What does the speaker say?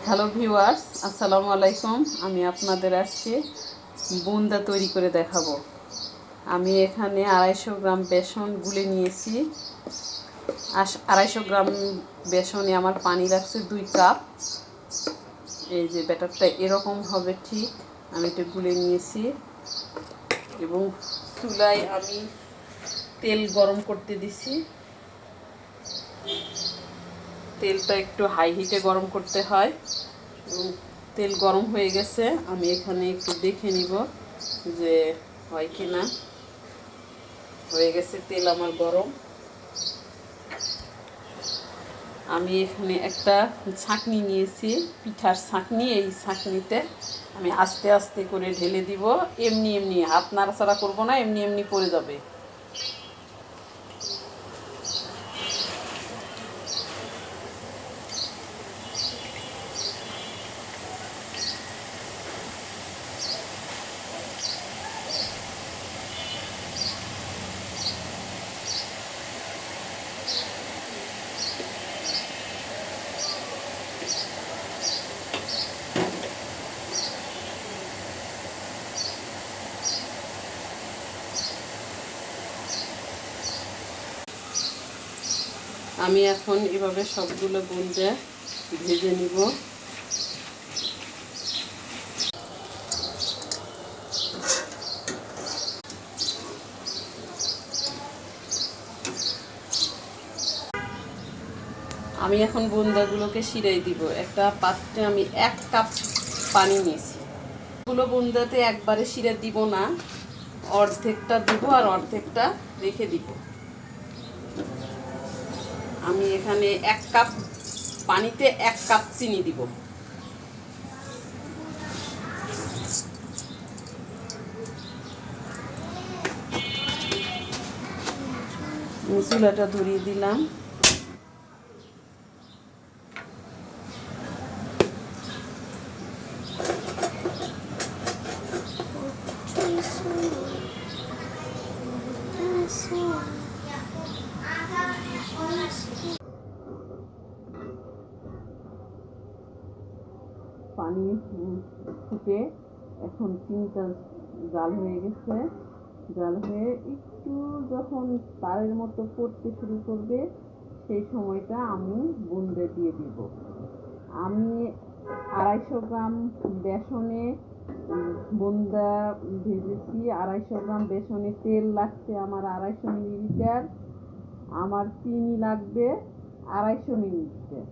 Hello viewers, আসসালামু আলাইকুম। আমি আপনাদের আজকে বুন্দা তৈরি করে দেখাবো। আমি এখানে 250 গ্রাম বেসন গুলে নিয়েছি। 250 গ্রাম বেসনে আমার পানি লাগছে 2 কাপ। এই যে ব্যাটারটা এরকম হবে, ঠিক আমি এটা গুলে নিয়েছি এবং চুলায় আমি তেল গরম করতে দিছি। তেলটা একটু হাই হিটে গরম করতে হয় এবং তেল গরম হয়ে গেছে। আমি এখানে একটু দেখে নিব যে হয় কি না। হয়ে গেছে, তেল আমার গরম। আমি এখানে একটা ছাঁকনি নিয়েছি, পিঠার ছাঁকনি। এই ছাঁকনিতে আমি আস্তে আস্তে করে ঢেলে দিব। এমনি এমনি হাত নাড়াচাড়া করবো না, এমনি এমনি পড়ে যাবে। আমি এখন এভাবে সবগুলো বুন্দে ভেজে নিব। আমি এখন বুন্দাগুলোকে সিরাই দিব। একটা পাত্রে আমি 1 কাপ পানি নিয়েছি। বুন্দাতে একবারে সিরে দিব না, অর্ধেকটা দিব আর অর্ধেকটা রেখে দিব। আমি এখানে 1 কাপ পানিতে 1 কাপ চিনি দিব। চুলাটা ধরিয়ে দিলাম। পানি ফুটে এখন চিনিটা জাল হয়ে গেছে। জাল হয়ে একটু যখন তারের মতো পড়তে শুরু করবে, সেই সময়টা আমি বুন্দে দিয়ে দিব। আমি 250 গ্রাম বেসনে বুন্দা ভেজেছি। 250 গ্রাম বেসনে তেল লাগছে আমার 250 মিলিলিটার। আমার চিনি লাগবে 250 মিলিলিটার।